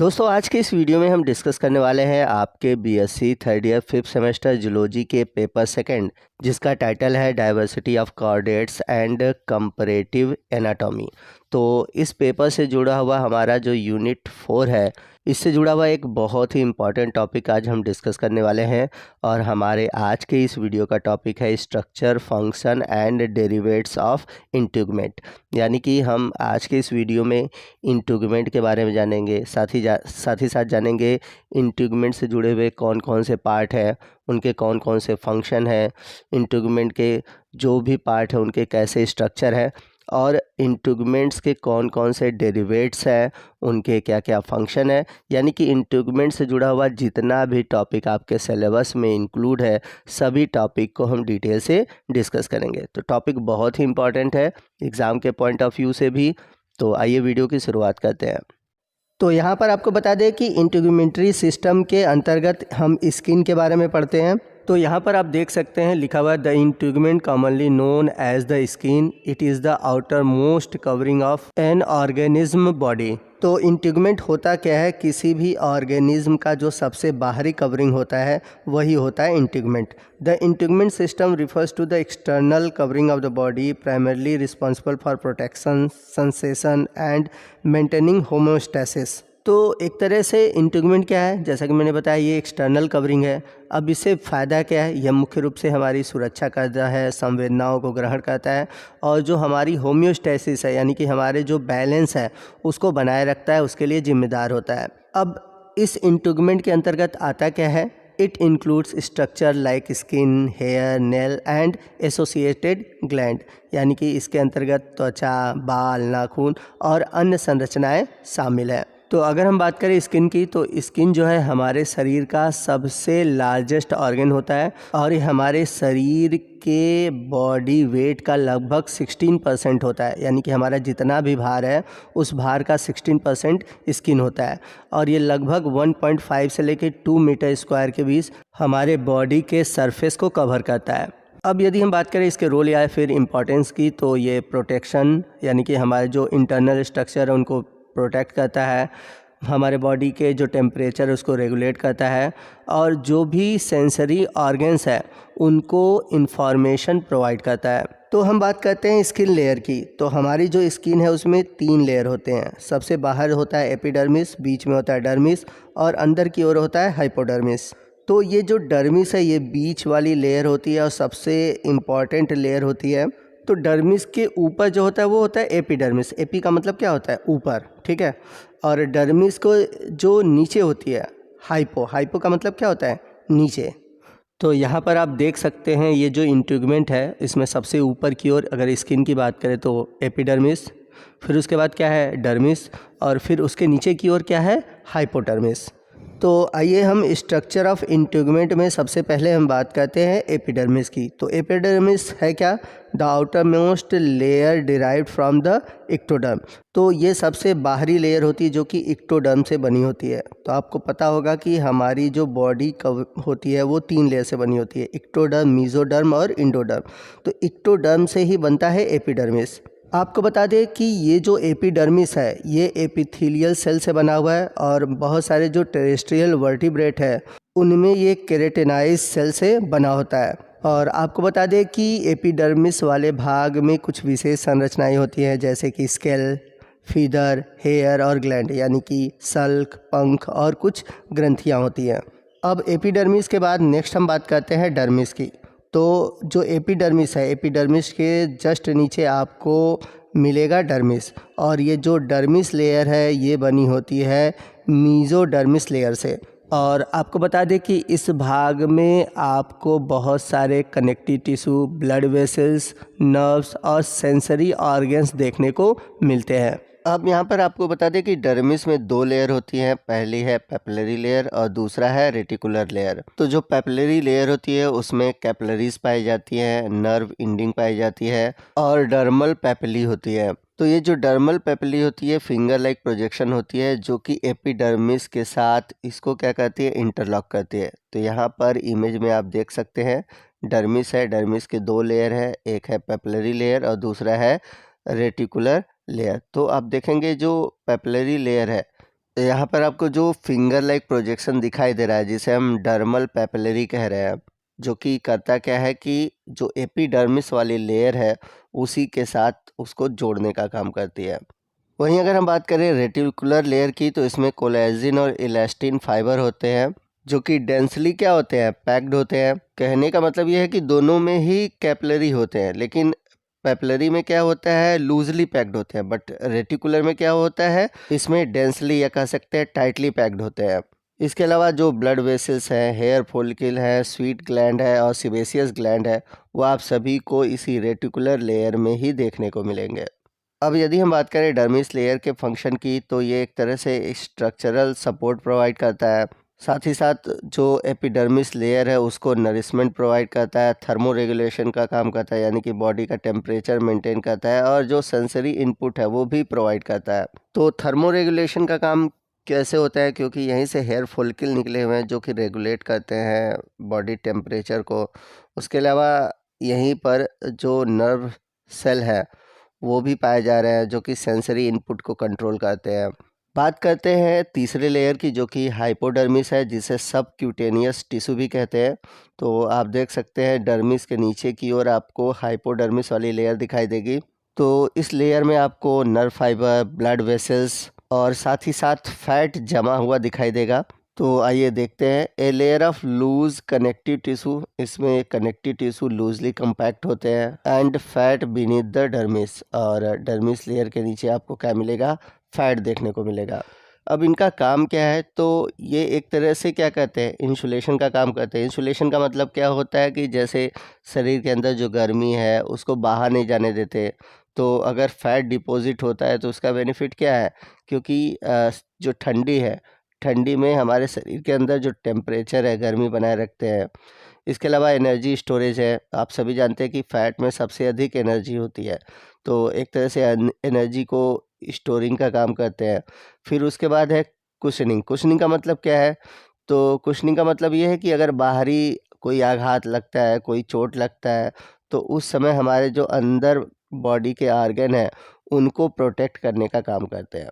दोस्तों आज के इस वीडियो में हम डिस्कस करने वाले हैं आपके BSc third year fifth semester zoology के पेपर सेकंड, जिसका टाइटल है diversity of chordates and comparative anatomy. तो इस पेपर से जुड़ा हुआ हमारा जो यूनिट 4 है, इससे जुड़ा हुआ एक बहुत ही इम्पॉर्टेंट टॉपिक आज हम डिस्कस करने वाले हैं। और हमारे आज के इस वीडियो का टॉपिक है structure, function and derivatives of integument. यानी कि हम आज के इस वीडियो में इंटीग्यूमेंट के बारे में जानेंगे, साथ ही साथ जानेंगे इंटीग्यूमेंट से जुड़े हुए कौन कौन से पार्ट हैं, उनके कौन कौन से फंक्शन हैं, इंटीग्यूमेंट के जो भी पार्ट है उनके कैसे स्ट्रक्चर है, और इंटीग्यूमेंट्स के कौन कौन से डेरिवेट्स हैं, उनके क्या क्या फंक्शन है। यानी कि इंटीग्यूमेंट से जुड़ा हुआ जितना भी टॉपिक आपके सिलेबस में इंक्लूड है, सभी टॉपिक को हम डिटेल से डिस्कस करेंगे। तो टॉपिक बहुत ही इंपॉर्टेंट है एग्ज़ाम के पॉइंट ऑफ व्यू से भी। तो आइए वीडियो की शुरुआत करते हैं। तो यहाँ पर आपको बता दें कि इंटीग्यूमेंट्री सिस्टम के अंतर्गत हम स्किन के बारे में पढ़ते हैं। तो यहाँ पर आप देख सकते हैं लिखा हुआ है the integument commonly known as the skin, it is the outermost covering of an organism body. तो इंटीग्यूमेंट होता क्या है, किसी भी ऑर्गेनिज्म का जो सबसे बाहरी कवरिंग होता है वही होता है integument. The integument system refers to the external covering of the body, primarily responsible for protection, sensation and maintaining homeostasis. तो एक तरह से इंटीग्यूमेंट क्या है, जैसा कि मैंने बताया ये एक्सटर्नल कवरिंग है। अब इससे फ़ायदा क्या है, यह मुख्य रूप से हमारी सुरक्षा करता है, संवेदनाओं को ग्रहण करता है, और जो हमारी होम्योस्टैसिस है यानी कि हमारे जो बैलेंस है उसको बनाए रखता है, उसके लिए जिम्मेदार होता है। अब इस इंटीग्यूमेंट के अंतर्गत आता क्या है, it includes structure like skin, hair, nail and associated gland. यानी कि इसके अंतर्गत त्वचा, बाल, नाखून और अन्य संरचनाएं शामिल हैं। तो अगर हम बात करें स्किन की, तो स्किन जो है हमारे शरीर का सबसे लार्जेस्ट ऑर्गन होता है, और ये हमारे शरीर के बॉडी वेट का लगभग 16% होता है। यानी कि हमारा जितना भी भार है उस भार का 16% स्किन होता है, और ये लगभग 1.5 से लेकर 2 मीटर स्क्वायर के बीच हमारे बॉडी के सरफेस को कवर करता है। अब यदि हम बात करें इसके रोल या फिर इम्पोर्टेंस की, तो ये प्रोटेक्शन यानी कि हमारे जो इंटरनल स्ट्रक्चर है उनको प्रोटेक्ट करता है, हमारे बॉडी के जो टेम्परेचर है उसको रेगुलेट करता है, और जो भी सेंसरी ऑर्गन्स है उनको इंफॉर्मेशन प्रोवाइड करता है। तो हम बात करते हैं स्किन लेयर की। तो हमारी जो स्किन है उसमें 3 लेयर होते हैं। सबसे बाहर होता है एपिडर्मिस, बीच में होता है डर्मिस, और अंदर की ओर होता है हाइपोडर्मिस। तो ये जो डर्मिस है ये बीच वाली लेयर होती है और सबसे इम्पॉर्टेंट लेयर होती है। तो डर्मिस के ऊपर जो होता है वो होता है एपिडर्मिस। एपी का मतलब क्या होता है, ऊपर, ठीक है। और डर्मिस को जो नीचे होती है हाइपो, हाइपो का मतलब क्या होता है, नीचे। तो यहाँ पर आप देख सकते हैं ये जो इंटीग्यूमेंट है इसमें सबसे ऊपर की ओर अगर स्किन की बात करें तो एपिडर्मिस, फिर उसके बाद क्या है डर्मिस, और फिर उसके नीचे की ओर क्या है हाइपोडर्मिस। तो आइए हम स्ट्रक्चर ऑफ इंटीग्यूमेंट में सबसे पहले हम बात करते हैं एपिडर्मिस की। तो एपिडर्मिस है क्या, the outer most layer derived from the ectoderm. तो ये सबसे बाहरी लेयर होती है जो कि इक्टोडर्म से बनी होती है। तो आपको पता होगा कि हमारी जो बॉडी होती है वो 3 लेयर से बनी होती है, इक्टोडर्म, मीजोडर्म और इंडोडर्म। तो इक्टोडर्म से ही बनता है एपिडर्मिस। आपको बता दें कि ये जो एपिडर्मिस है ये एपिथेलियल सेल से बना हुआ है, और बहुत सारे जो टेरेस्ट्रियल वर्टिब्रेट है उनमें ये केराटिनाइज सेल से बना होता है। और आपको बता दें कि एपिडर्मिस वाले भाग में कुछ विशेष संरचनाएं होती हैं, जैसे कि स्केल, फीदर, हेयर और ग्लैंड, यानी कि सल्क, पंख और कुछ ग्रंथियाँ होती हैं। अब एपिडर्मिस के बाद नेक्स्ट हम बात करते हैं डर्मिस की। तो जो एपिडर्मिस है, एपिडर्मिस के जस्ट नीचे आपको मिलेगा डर्मिस, और ये जो डर्मिस लेयर है ये बनी होती है मीजोडर्मिस लेयर से। और आपको बता दें कि इस भाग में आपको बहुत सारे connective tissue, blood vessels, nerves और सेंसरी ऑर्गन्स देखने को मिलते हैं। अब यहाँ पर आपको बता दें कि डर्मिस में 2 लेयर होती हैं, पहली है पेपिलरी लेयर और दूसरा है रेटिकुलर लेयर। तो जो पेपिलरी लेयर होती है उसमें कैपिलरीज पाई जाती हैं, नर्व इंडिंग पाई जाती है और डर्मल पेपिली होती है। तो ये जो डर्मल पेपिली होती है फिंगर लाइक प्रोजेक्शन होती है जो कि एपिडर्मिस के साथ इसको क्या करती है, इंटरलॉक करती है। तो यहाँ पर इमेज में आप देख सकते हैं डर्मिस है, डर्मिस के 2 लेयर है, एक है पेपिलरी लेयर और दूसरा है रेटिकुलर लेयर। तो आप देखेंगे जो पेपिलरी लेयर है यहाँ पर आपको जो फिंगर लाइक प्रोजेक्शन दिखाई दे रहा है जिसे हम डर्मल पैपिलरी कह रहे हैं, जो कि करता क्या है कि जो एपिडर्मिस वाली लेयर है उसी के साथ उसको जोड़ने का काम करती है। वहीं अगर हम बात करें रेटिकुलर लेयर की, तो इसमें कोलेजिन और इलास्टिन फाइबर होते हैं जो कि डेंसली क्या होते हैं, पैक्ड होते हैं। कहने का मतलब ये है कि दोनों में ही कैपिलरी होते हैं, लेकिन पेपलरी में क्या होता है, लूजली पैक्ड होते हैं, बट रेटिकुलर में क्या होता है, इसमें डेंसली या कह सकते हैं टाइटली पैक्ड होते हैं। इसके अलावा जो ब्लड वेसल्स हैं, हेयर फॉलिकल है, स्वीट ग्लैंड है और सिबेसियस ग्लैंड है, वो आप सभी को इसी रेटिकुलर लेयर में ही देखने को मिलेंगे। अब यदि हम बात करें डर्मिस लेयर के फंक्शन की, तो ये एक तरह से स्ट्रक्चरल सपोर्ट प्रोवाइड करता है। साथ ही साथ जो एपिडर्मिस लेयर है उसको नरिशमेंट प्रोवाइड करता है, थर्मो रेगुलेशन का काम करता है, यानी कि बॉडी का टेम्परेचर मेंटेन करता है, और जो सेंसरी इनपुट है वो भी प्रोवाइड करता है। तो थर्मो रेगुलेशन का काम कैसे होता है, क्योंकि यहीं से हेयर फॉलिकल निकले हुए हैं जो कि रेगुलेट करते हैं बॉडी टेम्परेचर को। उसके अलावा यहीं पर जो नर्व सेल है वो भी पाए जा रहे हैं जो कि सेंसरी इनपुट को कंट्रोल करते हैं। बात करते हैं तीसरे लेयर की, जो कि हाइपोडर्मिस है, जिसे सब क्यूटेनियस टिश्यू भी कहते हैं। तो आप देख सकते हैं डर्मिस के नीचे की ओर आपको हाइपोडर्मिस वाली लेयर दिखाई देगी। तो इस लेयर में आपको नर्व फाइबर, ब्लड वेसल्स और साथ ही साथ फैट जमा हुआ दिखाई देगा। तो आइए देखते हैं। A layer of loose connective tissue, इसमें कनेक्टिव टिश्यू लूजली कंपैक्ट होते हैं, and fat beneath the dermis, और डर्मिस लेयर के नीचे आपको क्या मिलेगा, फैट देखने को मिलेगा। अब इनका काम क्या है, तो ये एक तरह से क्या कहते हैं, इंसुलेशन का काम करते हैं। इंसुलेशन का मतलब क्या होता है कि जैसे शरीर के अंदर जो गर्मी है उसको बाहर नहीं जाने देते। तो अगर फैट डिपॉजिट होता है तो उसका बेनिफिट क्या है, क्योंकि जो ठंडी है, ठंडी में हमारे शरीर के अंदर जो टेम्परेचर है गर्मी बनाए रखते हैं। इसके अलावा एनर्जी स्टोरेज है। आप सभी जानते हैं कि फ़ैट में सबसे अधिक एनर्जी होती है, तो एक तरह से एनर्जी को स्टोरिंग का काम करते हैं। फिर उसके बाद है कुशनिंग। कुशनिंग का मतलब क्या है, तो कुशनिंग का मतलब ये है कि अगर बाहरी कोई आघात लगता है, कोई चोट लगता है, तो उस समय हमारे जो अंदर बॉडी के आर्गन हैं उनको प्रोटेक्ट करने का काम करते हैं।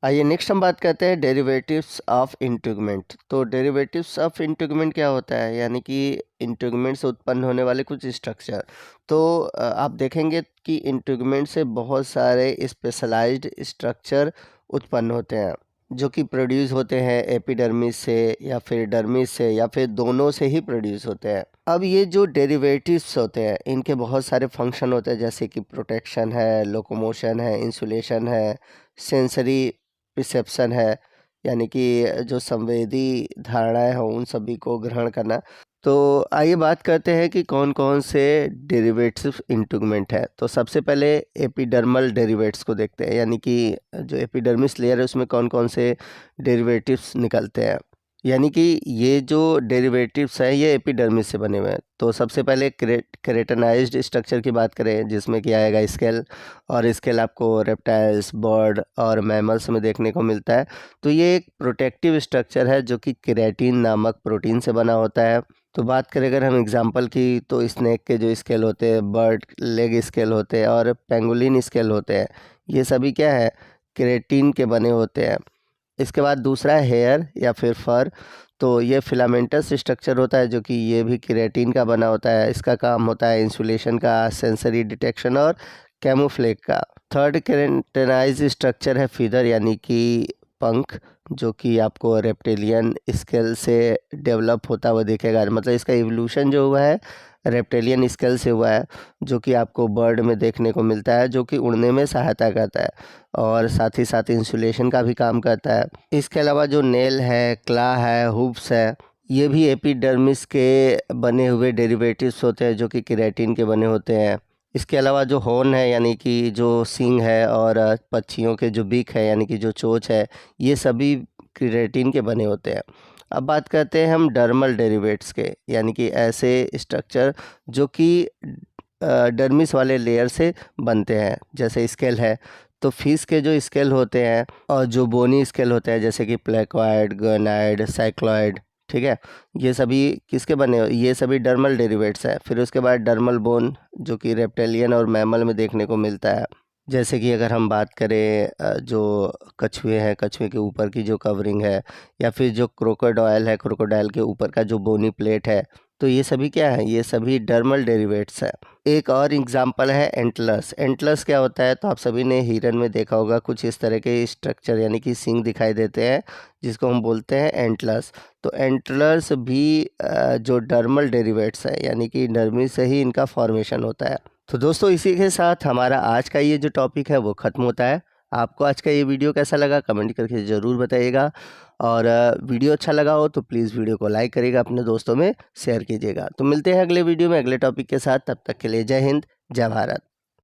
आइए नेक्स्ट हम बात करते हैं डेरिवेटिव्स ऑफ इंटीग्यूमेंट। तो डेरिवेटिव्स ऑफ इंटीग्यूमेंट क्या होता है, यानी कि इंटीग्यूमेंट से उत्पन्न होने वाले कुछ स्ट्रक्चर। तो आप देखेंगे कि इंटीग्यूमेंट से बहुत सारे स्पेशलाइज्ड स्ट्रक्चर उत्पन्न होते हैं जो कि प्रोड्यूस होते हैं एपिडर्मिस से या फिर डर्मिस से या फिर दोनों से ही प्रोड्यूस होते हैं। अब ये जो डेरिवेटिव्स होते हैं इनके बहुत सारे फंक्शन होते हैं, जैसे कि प्रोटेक्शन है, लोकोमोशन है, इंसुलेशन है, सेंसरी रिसेप्शन है, यानी कि जो संवेदी धारणाएं हों उन सभी को ग्रहण करना। तो आइए बात करते हैं कि कौन कौन से डेरिवेटिव इंटीग्यूमेंट है। तो सबसे पहले एपिडर्मल डेरिवेट्स को देखते हैं, यानी कि जो एपिडर्मिस लेयर है उसमें कौन कौन से डेरिवेटिव्स निकलते हैं। यानी कि ये जो डेरिवेटिव्स हैं ये एपिडर्मिस से बने हुए हैं। तो सबसे पहले केराटिनाइज्ड स्ट्रक्चर की बात करें, जिसमें क्या आएगा, स्केल। और स्केल आपको रेप्टाइल्स, बर्ड और मैमल्स में देखने को मिलता है। तो ये एक प्रोटेक्टिव स्ट्रक्चर है जो कि केराटिन नामक प्रोटीन से बना होता है। तो बात करें अगर हम एग्जांपल की, तो स्नेक के जो स्केल होते हैं, बर्ड लेग स्केल होते हैं और पेंगुलिन स्केल होते हैं, ये सभी क्या है, केराटिन के बने होते हैं। इसके बाद दूसरा है हेयर या फिर फर। तो ये फिलामेंटस स्ट्रक्चर होता है जो कि ये भी केराटिन का बना होता है। इसका काम होता है इंसुलेशन का, सेंसरी डिटेक्शन और कैमोफ्लेज का। थर्ड केराटिनाइज स्ट्रक्चर है फीदर, यानी कि पंख, जो कि आपको रेप्टिलियन स्केल से डेवलप होता हुआ दिखेगा। मतलब इसका इवोल्यूशन जो हुआ है रेप्टिलियन स्केल से हुआ है, जो कि आपको बर्ड में देखने को मिलता है, जो कि उड़ने में सहायता करता है और साथ ही साथ इंसुलेशन का भी काम करता है। इसके अलावा जो नेल है, क्ला है, हुप्स है, ये भी एपिडर्मिस के बने हुए डेरिवेटिव्स होते हैं जो कि केराटिन के बने होते हैं। इसके अलावा जो हॉर्न है, यानी कि जो सींग है, और पक्षियों के जो बीक है यानी कि जो चोंच है, ये सभी केराटिन के बने होते हैं। अब बात करते हैं हम डर्मल डेरिवेट्स के, यानी कि ऐसे स्ट्रक्चर जो कि डर्मिस वाले लेयर से बनते हैं। जैसे स्केल है, तो फिश के जो स्केल होते हैं और जो बोनी स्केल होते हैं, जैसे कि प्लेकॉइड, गनाइड, साइक्लॉइड, ठीक है, ये सभी किसके बने हो, ये सभी डर्मल डेरिवेट्स हैं। फिर उसके बाद डर्मल बोन, जो कि रेप्टिलियन और मैमल में देखने को मिलता है। जैसे कि अगर हम बात करें जो कछुए हैं, कछुए के ऊपर की जो कवरिंग है, या फिर जो क्रोकोडाइल है, क्रोकोडाइल के ऊपर का जो बोनी प्लेट है, तो ये सभी क्या है, ये सभी डर्मल डेरिवेट्स हैं। एक और एग्जांपल है एंटलर्स। एंटलर्स क्या होता है, तो आप सभी ने हिरन में देखा होगा कुछ इस तरह के स्ट्रक्चर यानी कि सींग दिखाई देते हैं, जिसको हम बोलते हैं एंटलर्स। तो एंटलर्स भी जो डर्मल डेरिवेट्स है यानी कि नरमी से ही इनका फॉर्मेशन होता है। तो दोस्तों इसी के साथ हमारा आज का ये जो टॉपिक है वो ख़त्म होता है। आपको आज का ये वीडियो कैसा लगा कमेंट करके ज़रूर बताइएगा, और वीडियो अच्छा लगा हो तो प्लीज़ वीडियो को लाइक करिएगा, अपने दोस्तों में शेयर कीजिएगा। तो मिलते हैं अगले वीडियो में अगले टॉपिक के साथ, तब तक के लिए जय हिंद, जय भारत।